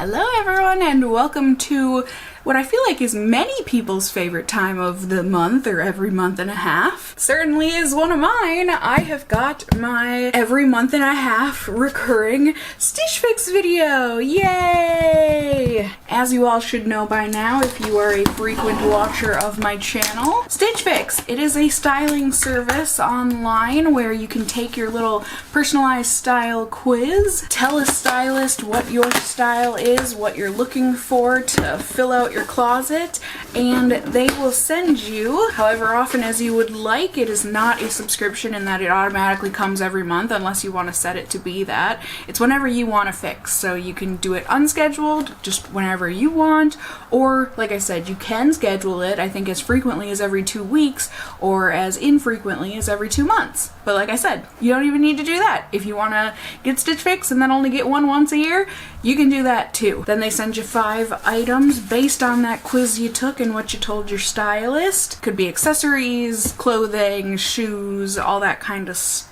Hello everyone and welcome to what I feel like is many people's favorite time of the month or every month and a half. Certainly is one of mine. I have got my every month and a half recurring Stitch Fix video. Yay! As you all should know by now if you are a frequent watcher of my channel, Stitch Fix, it is a styling service online where you can take your little personalized style quiz, tell a stylist what your style is, what you're looking for to fill out your closet, and they will send you however often as you would like. It is not a subscription in that it automatically comes every month unless you want to set it to be that. It's whenever you want to fix, so you can do it unscheduled, just whenever you want, or like I said, you can schedule it, I think as frequently as every 2 weeks or as infrequently as every 2 months. But like I said, you don't even need to do that. If you want to get Stitch Fix and then only get one once a year, you can do that too. Then they send you 5 items based on that quiz you took and what you told your stylist. Could be accessories, clothing, shoes, all that kind of stuff.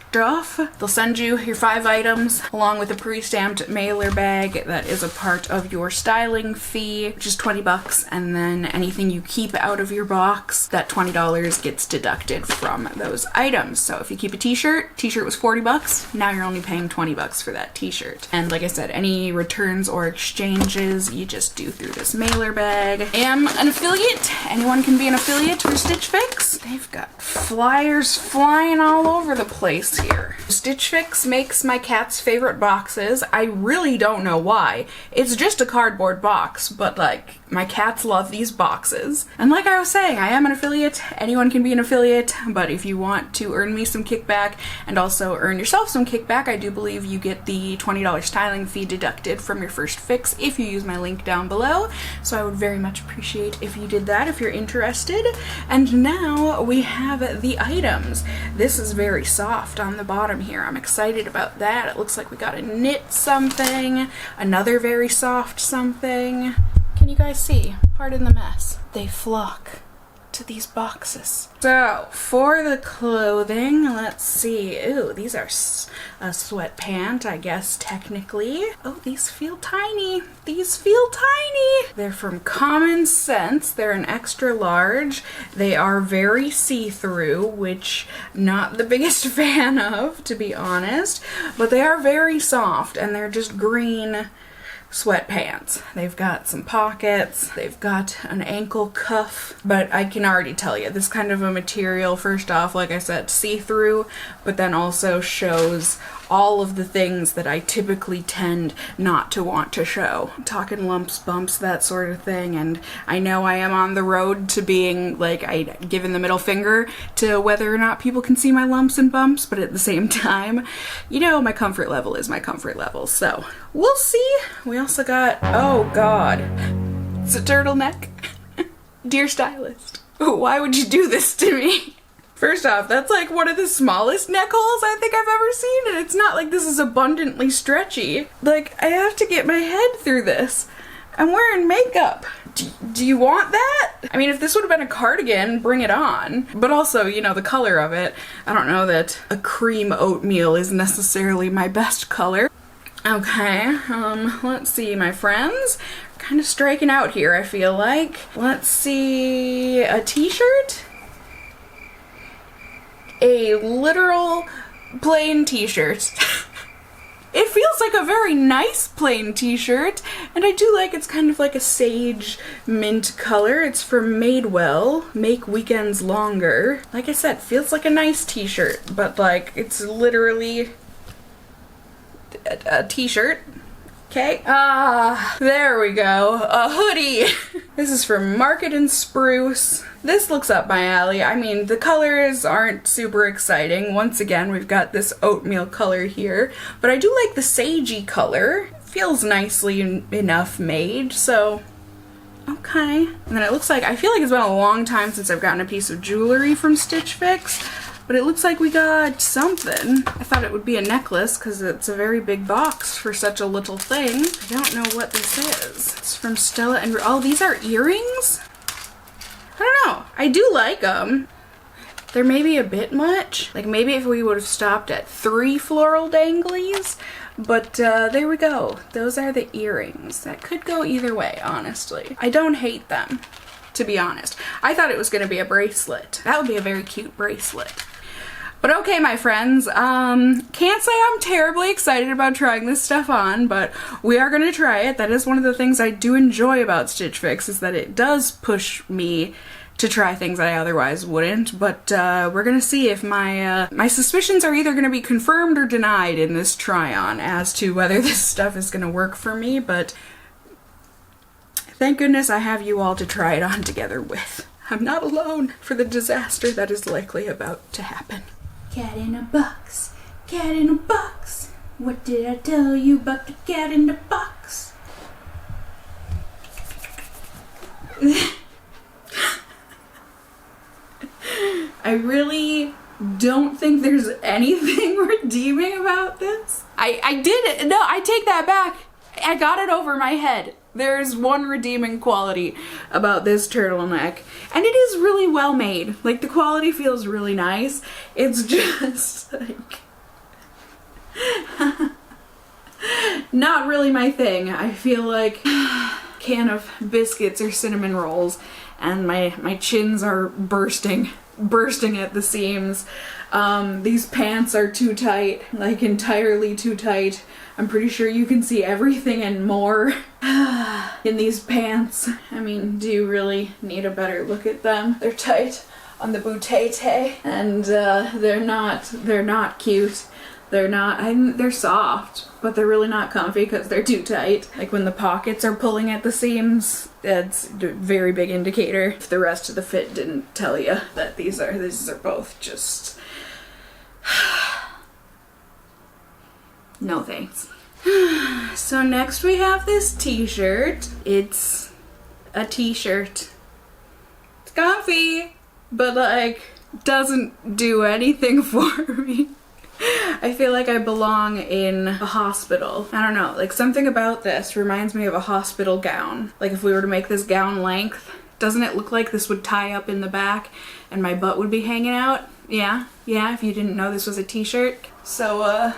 They'll send you your 5 items along with a pre-stamped mailer bag that is a part of your styling fee, which is 20 bucks, and then anything you keep out of your box, that $20 gets deducted from those items. So if you keep a t-shirt was 40 bucks, now you're only paying 20 bucks for that t-shirt. And like I said, any returns or exchanges you just do through this mailer bag. I am an affiliate. Anyone can be an affiliate for Stitch Fix. They've got flyers flying all over the place here. Stitch Fix makes my cat's favorite boxes. I really don't know why. It's just a cardboard box, but like, my cats love these boxes. And like I was saying, I am an affiliate. Anyone can be an affiliate, but if you want to earn me some kickback and also earn yourself some kickback, I do believe you get the $20 styling fee deducted from your first fix if you use my link down below. So I would very much appreciate if you did that if you're interested. And now we have the items. This is very soft on the bottom here. I'm excited about that. It looks like we got a knit something, another very soft something. Can you guys see? Pardon the mess. They flock to these boxes. So for the clothing, let's see. Ooh, these are a sweatpant, I guess technically. Oh, these feel tiny. These feel tiny. They're from Common Sense. They're an extra large. They are very see-through, which not the biggest fan of, to be honest, but they are very soft and they're just green sweatpants. They've got some pockets, they've got an ankle cuff, but I can already tell you this kind of a material, first off, like I said, see-through, but then also shows all of the things that I typically tend not to want to show. I'm talking lumps, bumps, that sort of thing, and I know I am on the road to being like, I've given the middle finger to whether or not people can see my lumps and bumps, but at the same time, you know, my comfort level is my comfort level, so we'll see. We also got, oh god, it's a turtleneck. Dear stylist, why would you do this to me? First off, that's like one of the smallest neck holes I think I've ever seen, and it's not like this is abundantly stretchy. Like, I have to get my head through this. I'm wearing makeup. Do you want that? I mean, if this would have been a cardigan, bring it on. But also, you know, the color of it. I don't know that a cream oatmeal is necessarily my best color. Okay, let's see, my friends. Kind of striking out here, I feel like. Let's see, a t-shirt? A literal plain t-shirt. It feels like a very nice plain t-shirt, and I do like it's kind of like a sage mint color. It's from Madewell, Make Weekends Longer. Like I said, feels like a nice t-shirt, but like it's literally a t-shirt. Okay. Ah, there we go. A hoodie. This is from Market and Spruce. This looks up my alley. I mean, the colors aren't super exciting. Once again, we've got this oatmeal color here, but I do like the sagey color. Feels nicely enough made, so okay. And then it looks like, I feel like it's been a long time since I've gotten a piece of jewelry from Stitch Fix. But it looks like we got something. I thought it would be a necklace because it's a very big box for such a little thing. I don't know what this is. It's from Stella and... oh, these are earrings? I don't know. I do like them. They're maybe a bit much. Like maybe if we would have stopped at 3 floral danglies, But there we go. Those are the earrings. That could go either way, honestly. I don't hate them, to be honest. I thought it was going to be a bracelet. That would be a very cute bracelet. But okay, my friends, can't say I'm terribly excited about trying this stuff on, but we are going to try it. That is one of the things I do enjoy about Stitch Fix, is that it does push me to try things I otherwise wouldn't, but we're gonna see if my suspicions are either gonna be confirmed or denied in this try-on as to whether this stuff is gonna work for me, but thank goodness I have you all to try it on together with. I'm not alone for the disaster that is likely about to happen. Cat in a box, cat in a box. What did I tell you about the cat in the box? I really don't think there's anything redeeming about this. I did it. No, I take that back. I got it over my head. There's one redeeming quality about this turtleneck, and it is really well made. Like, the quality feels really nice. It's just like not really my thing. I feel like a can of biscuits or cinnamon rolls, and my chins are bursting at the seams. These pants are too tight, like entirely too tight. I'm pretty sure you can see everything and more in these pants. I mean, do you really need a better look at them? They're tight on the bootete, and they're not cute. They're soft, but they're really not comfy because they're too tight. Like when the pockets are pulling at the seams, that's a very big indicator. If the rest of the fit didn't tell you that these are both just no thanks. So next we have this t-shirt. It's a t-shirt. It's comfy, but like doesn't do anything for me. I feel like I belong in a hospital. I don't know, like something about this reminds me of a hospital gown. Like if we were to make this gown length, doesn't it look like this would tie up in the back and my butt would be hanging out? Yeah, if you didn't know this was a t-shirt. So,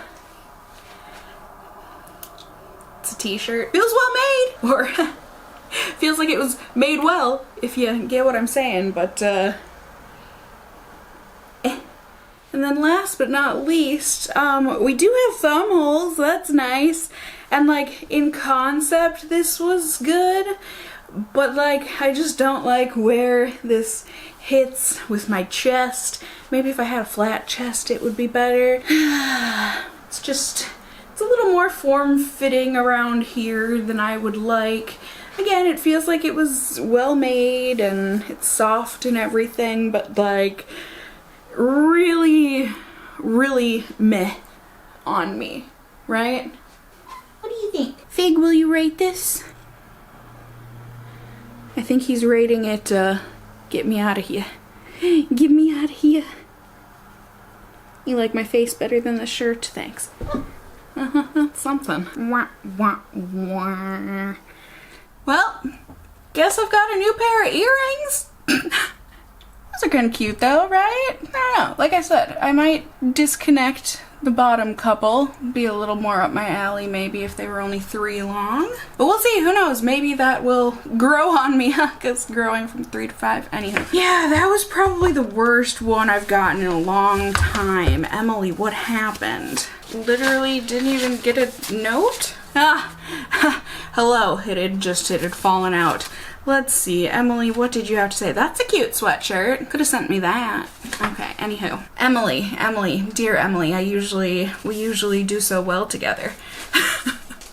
it's a t-shirt. Feels well made! Or feels like it was made well, if you get what I'm saying, but, And then last but not least, we do have thumb holes, that's nice. And like, in concept, this was good, but like, I just don't like where this hits with my chest. Maybe if I had a flat chest, it would be better. It's a little more form-fitting around here than I would like. Again, it feels like it was well made and it's soft and everything, but like, really meh on me, right? What do you think? Fig, will you rate this? I think he's rating it, get me out of here. Get me out of here. You like my face better than the shirt? Thanks. That's something. Wah, wah, wah. Well, guess I've got a new pair of earrings. Those are kind of cute though, right? I don't know. Like I said, I might disconnect the bottom couple. Be a little more up my alley maybe if they were only 3 long. But we'll see, who knows? Maybe that will grow on me, because growing from 3 to 5. Anyhow. Yeah, that was probably the worst one I've gotten in a long time. Emily, what happened? Literally didn't even get a note? Hello. It had fallen out. Let's see, Emily, what did you have to say? That's a cute sweatshirt. Could have sent me that. Okay, anywho. Emily, dear Emily, we usually do so well together.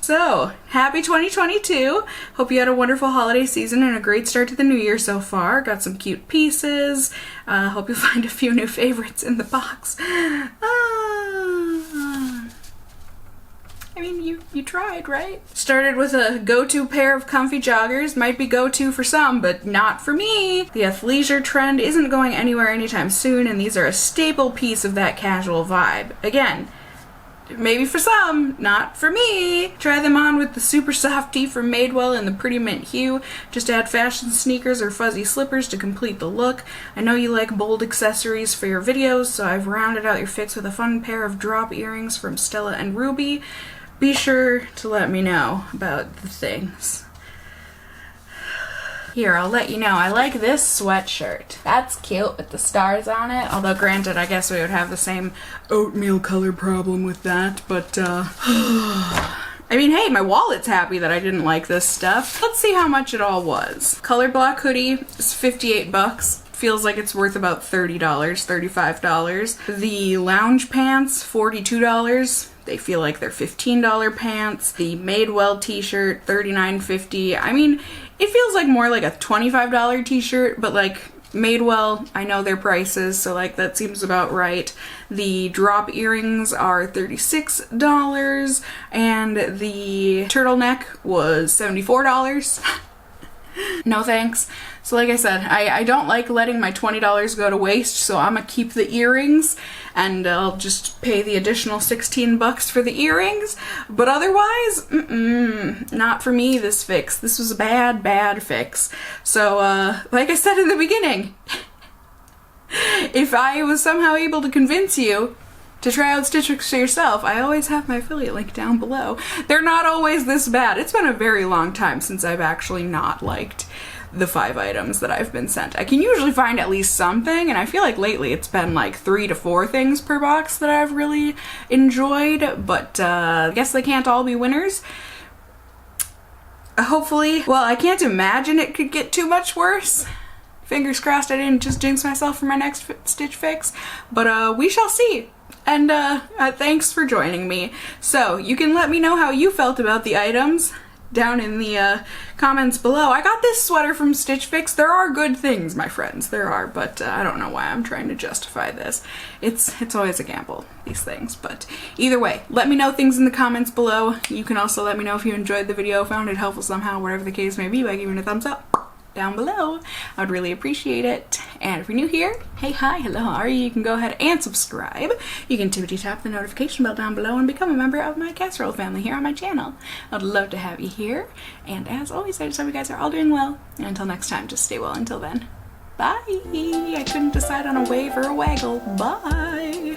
So, happy 2022. Hope you had a wonderful holiday season and a great start to the new year so far. Got some cute pieces. Hope you find a few new favorites in the box. I mean, you tried, right? Started with a go-to pair of comfy joggers. Might be go-to for some, but not for me. The athleisure trend isn't going anywhere anytime soon, and these are a staple piece of that casual vibe. Again, maybe for some, not for me. Try them on with the super soft tee from Madewell in the pretty mint hue. Just add fashion sneakers or fuzzy slippers to complete the look. I know you like bold accessories for your videos, so I've rounded out your fix with a fun pair of drop earrings from Stella and Ruby. be sure to let me know about the things. Here, I'll let you know. I like this sweatshirt. That's cute with the stars on it. Although, granted, I guess we would have the same oatmeal color problem with that, but, I mean, hey, my wallet's happy that I didn't like this stuff. Let's see how much it all was. Color block hoodie is 58 bucks. Feels like it's worth about $30, $35. The lounge pants, $42. They feel like they're $15 pants. The Madewell t-shirt, $39.50. I mean, it feels like more like a $25 t-shirt, but like Madewell, I know their prices, so like that seems about right. The drop earrings are $36, and the turtleneck was $74. No thanks. So like I said, I don't like letting my $20 go to waste, so I'm gonna keep the earrings and I'll just pay the additional 16 bucks for the earrings. But otherwise, not for me, this fix. This was a bad, bad fix. So like I said in the beginning, if I was somehow able to convince you to try out Stitch Fix for yourself, I always have my affiliate link down below. They're not always this bad. It's been a very long time since I've actually not liked the 5 items that I've been sent. I can usually find at least something, and I feel like lately it's been like 3 to 4 things per box that I've really enjoyed, but I guess they can't all be winners. Hopefully, well, I can't imagine it could get too much worse. Fingers crossed I didn't just jinx myself for my next Stitch Fix, but we shall see. And thanks for joining me. So you can let me know how you felt about the items down in the comments below. I got this sweater from Stitch Fix. There are good things, my friends. There are, but I don't know why I'm trying to justify this. It's always a gamble, these things. But either way, let me know things in the comments below. You can also let me know if you enjoyed the video, found it helpful somehow, whatever the case may be, by giving it a thumbs up down below. I would really appreciate it. And if you're new here, hey, hi, hello, how are you? You can go ahead and subscribe. You can tippity tap the notification bell down below and become a member of my casserole family here on my channel. I'd love to have you here. And as always, I just hope you guys are all doing well. And until next time, just stay well until then. Bye. I couldn't decide on a wave or a waggle. Bye.